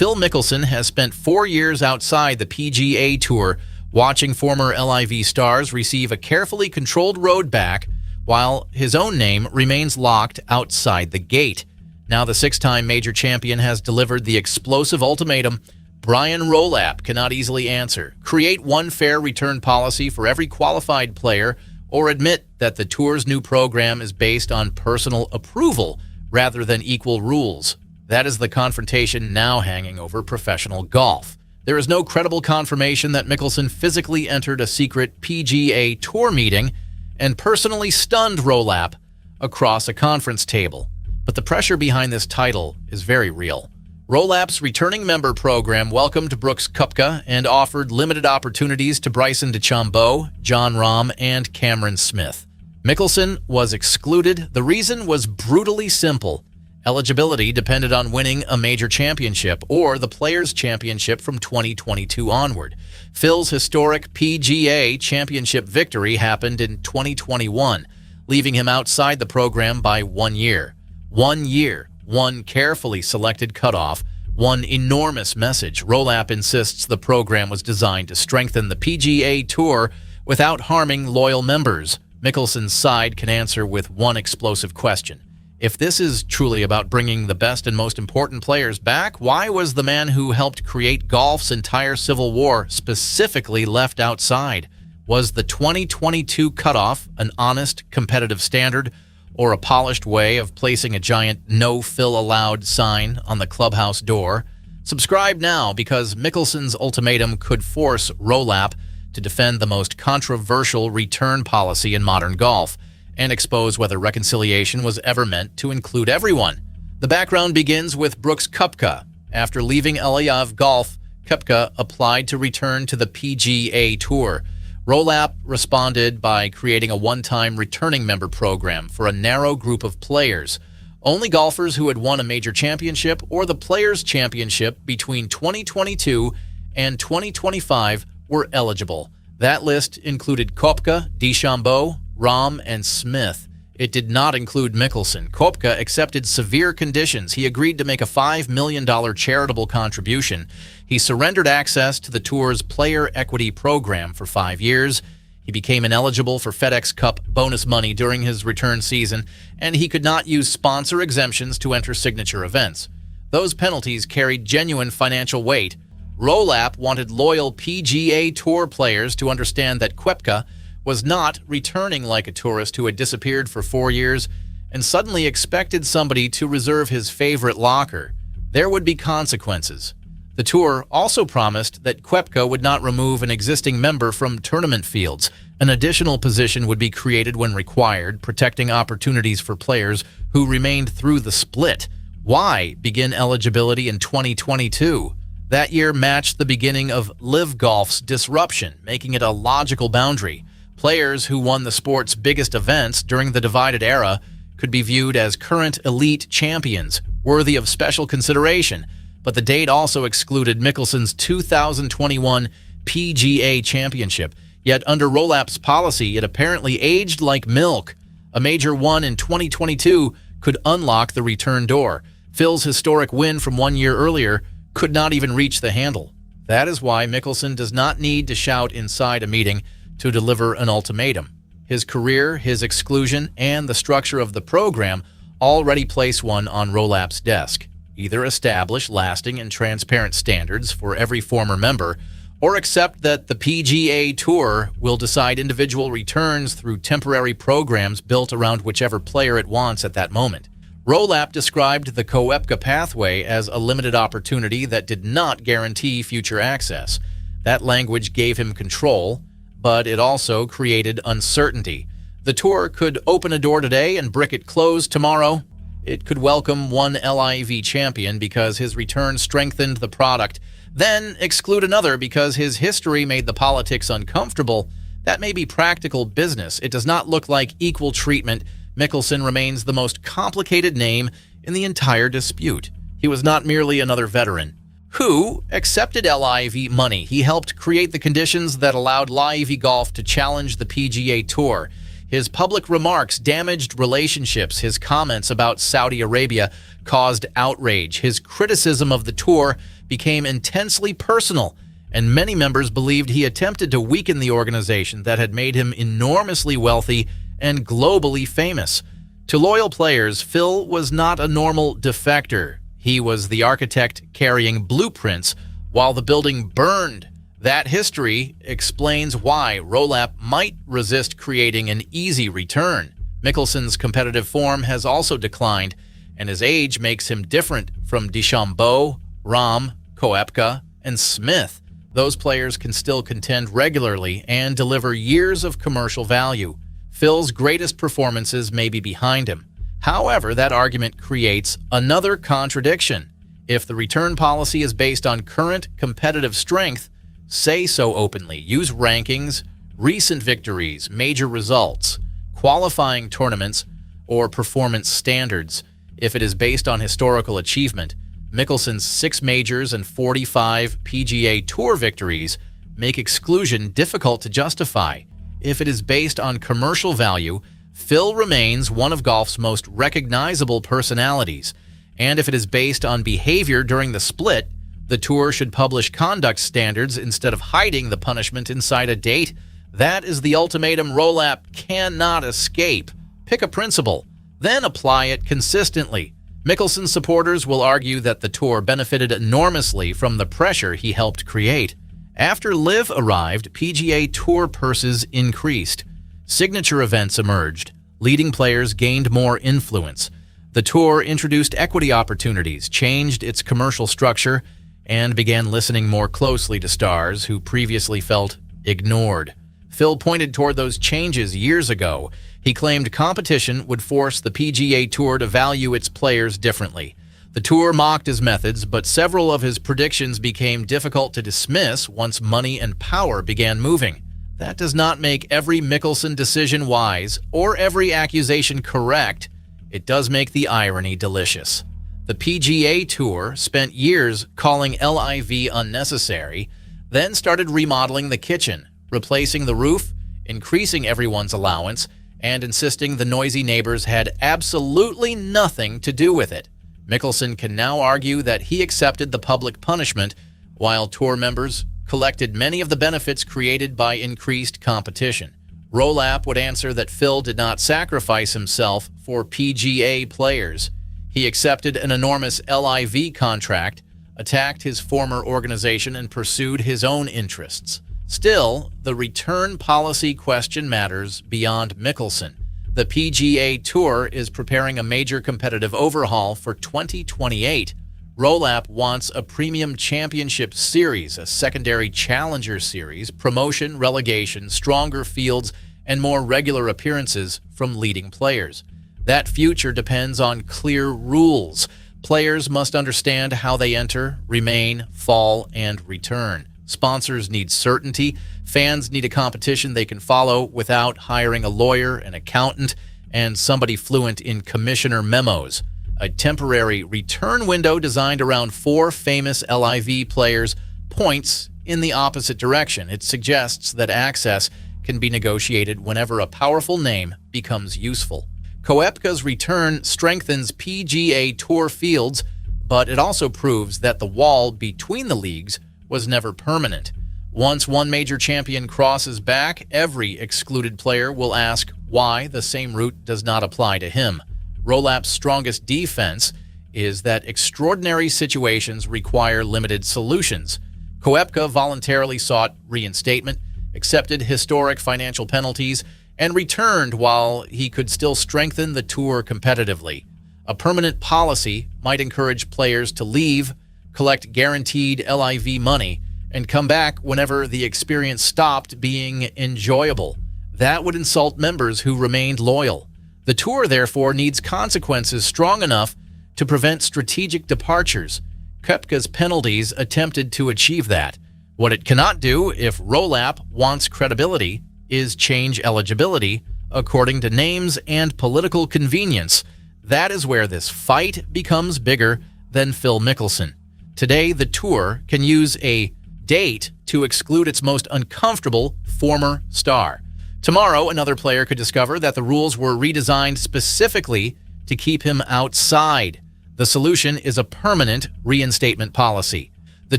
Phil Mickelson has spent 4 years outside the PGA Tour, watching former LIV stars receive a carefully controlled road back, while his own name remains locked outside the gate. Now the six-time major champion has delivered the explosive ultimatum Brian Rolapp cannot easily answer: create one fair return policy for every qualified player, or admit that the Tour's new program is based on personal approval rather than equal rules. That is the confrontation now hanging over professional golf. There is no credible confirmation that Mickelson physically entered a secret PGA Tour meeting and personally stunned Rolapp across a conference table. But the pressure behind this title is very real. Rolapp's returning member program welcomed Brooks Koepka and offered limited opportunities to Bryson DeChambeau, Jon Rahm, and Cameron Smith. Mickelson was excluded. The reason was brutally simple. Eligibility depended on winning a major championship or the Players' Championship from 2022 onward. Phil's historic PGA Championship victory happened in 2021, leaving him outside the program by 1 year. 1 year, one carefully selected cutoff, one enormous message. Rolapp insists the program was designed to strengthen the PGA Tour without harming loyal members. Mickelson's side can answer with one explosive question. If this is truly about bringing the best and most important players back, why was the man who helped create golf's entire civil war specifically left outside? Was the 2022 cutoff an honest, competitive standard, or a polished way of placing a giant "No Phil Allowed" sign on the clubhouse door? Subscribe now, because Mickelson's ultimatum could force Rolapp to defend the most controversial return policy in modern golf and expose whether reconciliation was ever meant to include everyone. The background begins with Brooks Koepka. After leaving LIV Golf, Koepka applied to return to the PGA Tour. Rolapp responded by creating a one-time returning member program for a narrow group of players. Only golfers who had won a major championship or the Players' Championship between 2022 and 2025 were eligible. That list included Koepka, DeChambeau, Rahm, and Smith. It did not include Mickelson. Koepka accepted severe conditions. He agreed to make a $5 million charitable contribution. He surrendered access to the Tour's Player Equity Program for 5 years. He became ineligible for FedEx Cup bonus money during his return season, and he could not use sponsor exemptions to enter signature events. Those penalties carried genuine financial weight. Rolapp wanted loyal PGA Tour players to understand that Koepka was not returning like a tourist who had disappeared for 4 years and suddenly expected somebody to reserve his favorite locker. There would be consequences. The Tour also promised that Koepka would not remove an existing member from tournament fields. An additional position would be created when required, protecting opportunities for players who remained through the split. Why begin eligibility in 2022? That year matched the beginning of LIV Golf's disruption, making it a logical boundary. Players who won the sport's biggest events during the divided era could be viewed as current elite champions, worthy of special consideration. But the date also excluded Mickelson's 2021 PGA Championship. Yet under Rolapp's policy, it apparently aged like milk. A major won in 2022 could unlock the return door. Phil's historic win from 1 year earlier could not even reach the handle. That is why Mickelson does not need to shout inside a meeting to deliver an ultimatum. His career, his exclusion, and the structure of the program already place one on Rolapp's desk. Either establish lasting and transparent standards for every former member, or accept that the PGA Tour will decide individual returns through temporary programs built around whichever player it wants at that moment. Rolapp described the Koepka pathway as a limited opportunity that did not guarantee future access. That language gave him control, but it also created uncertainty. The Tour could open a door today and brick it closed tomorrow. It could welcome one LIV champion because his return strengthened the product, then exclude another because his history made the politics uncomfortable. That may be practical business. It does not look like equal treatment. Mickelson remains the most complicated name in the entire dispute. He was not merely another veteran who accepted LIV money. He helped create the conditions that allowed LIV Golf to challenge the PGA Tour. His public remarks damaged relationships. His comments about Saudi Arabia caused outrage. His criticism of the Tour became intensely personal, and many members believed he attempted to weaken the organization that had made him enormously wealthy and globally famous. To loyal players, Phil was not a normal defector. He was the architect carrying blueprints while the building burned. That history explains why Rolapp might resist creating an easy return. Mickelson's competitive form has also declined, and his age makes him different from DeChambeau, Rahm, Koepka, and Smith. Those players can still contend regularly and deliver years of commercial value. Phil's greatest performances may be behind him. However, that argument creates another contradiction. If the return policy is based on current competitive strength, say so openly. Use rankings, recent victories, major results, qualifying tournaments, or performance standards. If it is based on historical achievement, Mickelson's 6 majors and 45 PGA Tour victories make exclusion difficult to justify. If it is based on commercial value, Phil remains one of golf's most recognizable personalities. And if it is based on behavior during the split, the tour should publish conduct standards instead of hiding the punishment inside a date. That is the ultimatum Rolapp cannot escape. Pick a principle, then apply it consistently. Mickelson supporters will argue that the tour benefited enormously from the pressure he helped create. After LIV arrived, PGA Tour purses increased. Signature events emerged. Leading players gained more influence. The tour introduced equity opportunities, changed its commercial structure, and began listening more closely to stars who previously felt ignored. Phil pointed toward those changes years ago. He claimed competition would force the PGA Tour to value its players differently. The tour mocked his methods, but several of his predictions became difficult to dismiss once money and power began moving. That does not make every Mickelson decision wise or every accusation correct. It does make the irony delicious. The PGA Tour spent years calling LIV unnecessary, then started remodeling the kitchen, replacing the roof, increasing everyone's allowance, and insisting the noisy neighbors had absolutely nothing to do with it. Mickelson can now argue that he accepted the public punishment, while tour members collected many of the benefits created by increased competition. Rolapp would answer that Phil did not sacrifice himself for PGA players. He accepted an enormous LIV contract, attacked his former organization, and pursued his own interests. Still, the return policy question matters beyond Mickelson. The PGA Tour is preparing a major competitive overhaul for 2028. Rolapp wants a premium championship series, a secondary challenger series, promotion, relegation, stronger fields, and more regular appearances from leading players. That future depends on clear rules. Players must understand how they enter, remain, fall, and return. Sponsors need certainty. Fans need a competition they can follow without hiring a lawyer, an accountant, and somebody fluent in commissioner memos. A temporary return window designed around 4 famous LIV players points in the opposite direction. It suggests that access can be negotiated whenever a powerful name becomes useful. Koepka's return strengthens PGA Tour fields, but it also proves that the wall between the leagues was never permanent. Once one major champion crosses back, every excluded player will ask why the same route does not apply to him. Rolapp's strongest defense is that extraordinary situations require limited solutions. Koepka voluntarily sought reinstatement, accepted historic financial penalties, and returned while he could still strengthen the tour competitively. A permanent policy might encourage players to leave, collect guaranteed LIV money, and come back whenever the experience stopped being enjoyable. That would insult members who remained loyal. The tour, therefore, needs consequences strong enough to prevent strategic departures. Koepka's penalties attempted to achieve that. What it cannot do, if Rolapp wants credibility, is change eligibility according to names and political convenience. That is where this fight becomes bigger than Phil Mickelson. Today, the tour can use a date to exclude its most uncomfortable former star. Tomorrow, another player could discover that the rules were redesigned specifically to keep him outside. The solution is a permanent reinstatement policy. The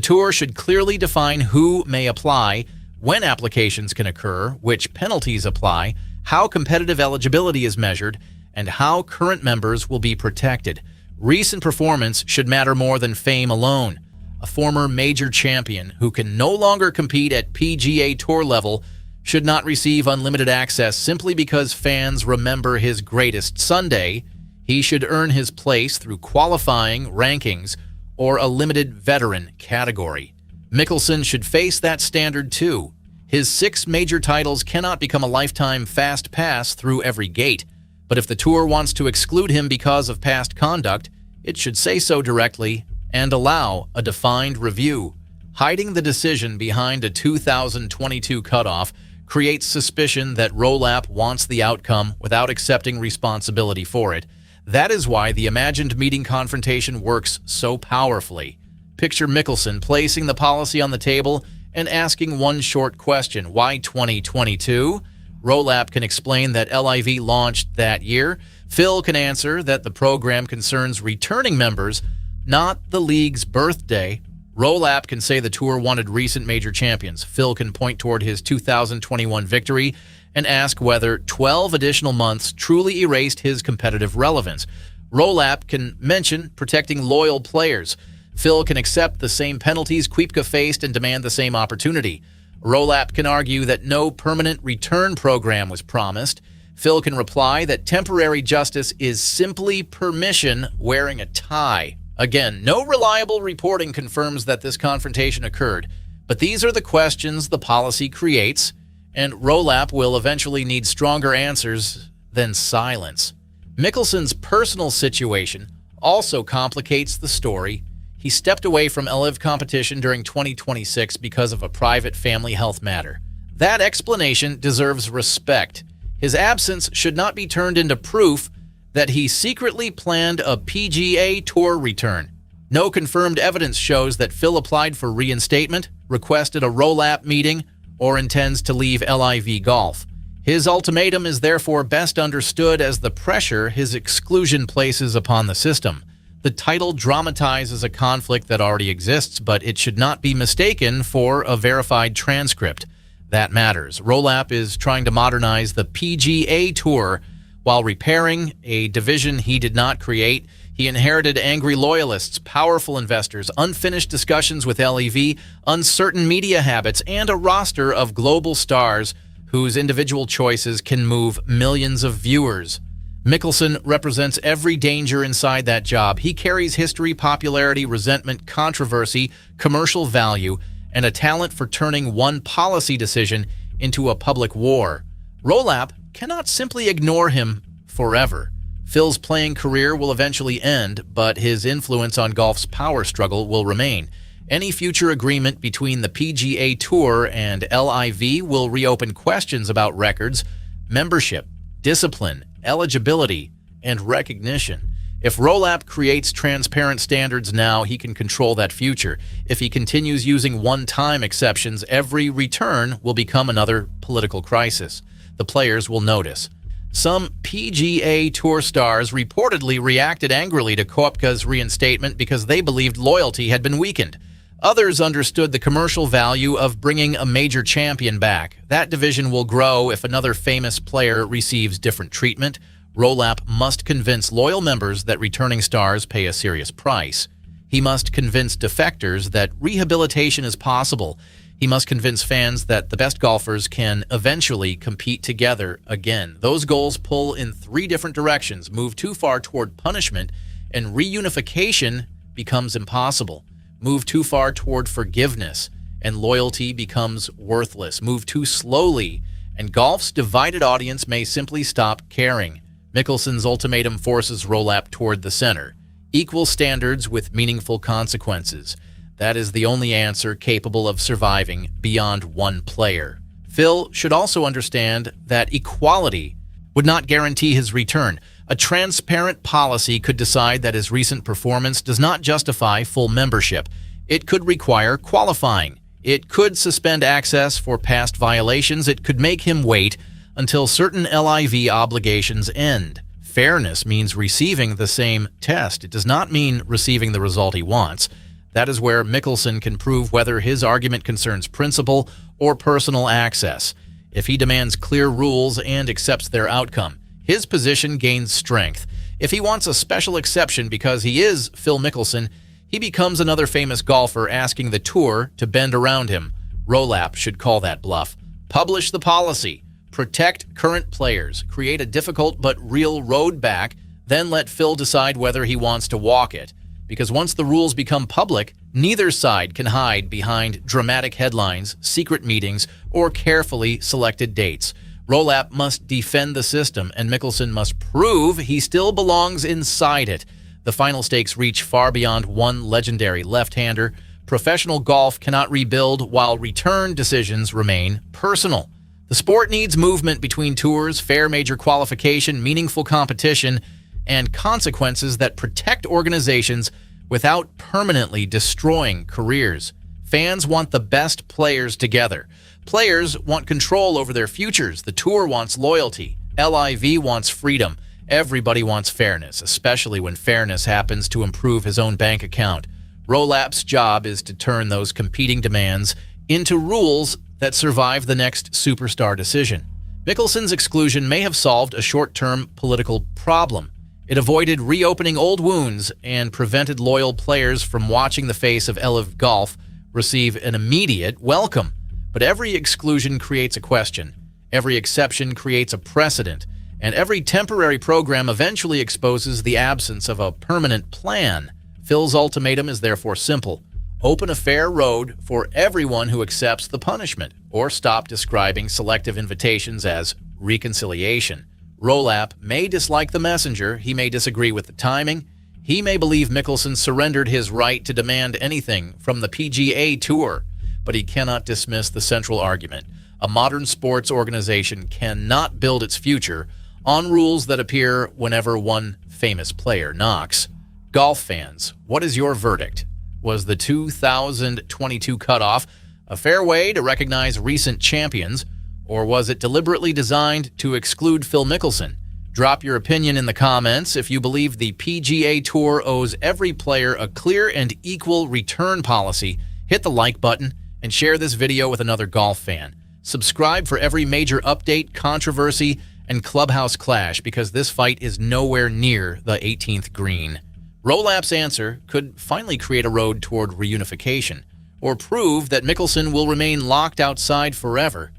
tour should clearly define who may apply, when applications can occur, which penalties apply, how competitive eligibility is measured, and how current members will be protected. Recent performance should matter more than fame alone. A former major champion who can no longer compete at PGA Tour level should not receive unlimited access simply because fans remember his greatest Sunday. He should earn his place through qualifying, rankings, or a limited veteran category. Mickelson should face that standard too. His 6 major titles cannot become a lifetime fast pass through every gate. But if the tour wants to exclude him because of past conduct, it should say so directly and allow a defined review. Hiding the decision behind a 2022 cutoff creates suspicion that Rolapp wants the outcome without accepting responsibility for it. That is why the imagined meeting confrontation works so powerfully. Picture Mickelson placing the policy on the table and asking one short question: why 2022? Rolapp can explain that LIV launched that year. Phil can answer that the program concerns returning members, not the league's birthday. Rolapp can say the tour wanted recent major champions. Phil can point toward his 2021 victory and ask whether 12 additional months truly erased his competitive relevance. Rolapp can mention protecting loyal players. Phil can accept the same penalties Koepka faced and demand the same opportunity. Rolapp can argue that no permanent return program was promised. Phil can reply that temporary justice is simply permission wearing a tie. Again, no reliable reporting confirms that this confrontation occurred, but these are the questions the policy creates, and Rolapp will eventually need stronger answers than silence. Mickelson's personal situation also complicates the story. He stepped away from LIV competition during 2026 because of a private family health matter. That explanation deserves respect. His absence should not be turned into proof that he secretly planned a PGA Tour return. No confirmed evidence shows that Phil applied for reinstatement, requested a Rolapp meeting, or intends to leave LIV Golf. His ultimatum is therefore best understood as the pressure his exclusion places upon the system. The title dramatizes a conflict that already exists, but it should not be mistaken for a verified transcript. That matters. Rolapp is trying to modernize the PGA Tour while repairing a division he did not create. He inherited angry loyalists, powerful investors, unfinished discussions with LIV, uncertain media habits, and a roster of global stars whose individual choices can move millions of viewers. Mickelson represents every danger inside that job. He carries history, popularity, resentment, controversy, commercial value, and a talent for turning one policy decision into a public war. Rolapp cannot simply ignore him forever. Phil's playing career will eventually end, but his influence on golf's power struggle will remain. Any future agreement between the PGA Tour and LIV will reopen questions about records, membership, discipline, eligibility, and recognition. If Rolapp creates transparent standards now, he can control that future. If he continues using one-time exceptions, every return will become another political crisis. The players will notice. Some PGA Tour stars reportedly reacted angrily to Koepka's reinstatement because they believed loyalty had been weakened. Others understood the commercial value of bringing a major champion back. That division will grow if another famous player receives different treatment. Rolapp must convince loyal members that returning stars pay a serious price. He must convince defectors that rehabilitation is possible. He must convince fans that the best golfers can eventually compete together again. Those goals pull in 3 different directions. Move too far toward punishment, and reunification becomes impossible. Move too far toward forgiveness, and loyalty becomes worthless. Move too slowly, and golf's divided audience may simply stop caring. Mickelson's ultimatum forces Rolapp toward the center. Equal standards with meaningful consequences. That is the only answer capable of surviving beyond one player. Phil should also understand that equality would not guarantee his return. A transparent policy could decide that his recent performance does not justify full membership. It could require qualifying. It could suspend access for past violations. It could make him wait until certain LIV obligations end. Fairness means receiving the same test. It does not mean receiving the result he wants. That is where Mickelson can prove whether his argument concerns principle or personal access. If he demands clear rules and accepts their outcome, his position gains strength. If he wants a special exception because he is Phil Mickelson, he becomes another famous golfer asking the tour to bend around him. Rolapp should call that bluff. Publish the policy. Protect current players. Create a difficult but real road back. Then let Phil decide whether he wants to walk it. Because once the rules become public, neither side can hide behind dramatic headlines, secret meetings, or carefully selected dates. Rolapp must defend the system, and Mickelson must prove he still belongs inside it. The final stakes reach far beyond one legendary left-hander. Professional golf cannot rebuild while return decisions remain personal. The sport needs movement between tours, fair major qualification, meaningful competition, and consequences that protect organizations without permanently destroying careers. Fans want the best players together. Players want control over their futures. The tour wants loyalty. LIV wants freedom. Everybody wants fairness, especially when fairness happens to improve his own bank account. Rolapp's job is to turn those competing demands into rules that survive the next superstar decision. Mickelson's exclusion may have solved a short-term political problem. It avoided reopening old wounds and prevented loyal players from watching the face of LIV Golf receive an immediate welcome. But every exclusion creates a question, every exception creates a precedent, and every temporary program eventually exposes the absence of a permanent plan. Phil's ultimatum is therefore simple. Open a fair road for everyone who accepts the punishment, or stop describing selective invitations as reconciliation. Rolapp may dislike the messenger, he may disagree with the timing, he may believe Mickelson surrendered his right to demand anything from the PGA Tour, but he cannot dismiss the central argument. A modern sports organization cannot build its future on rules that appear whenever one famous player knocks. Golf fans, what is your verdict? Was the 2022 cutoff a fair way to recognize recent champions, or was it deliberately designed to exclude Phil Mickelson? Drop your opinion in the comments. If you believe the PGA Tour owes every player a clear and equal return policy, hit the like button and share this video with another golf fan. Subscribe for every major update, controversy, and clubhouse clash, because this fight is nowhere near the 18th green. Rolapp's answer could finally create a road toward reunification, or prove that Mickelson will remain locked outside forever.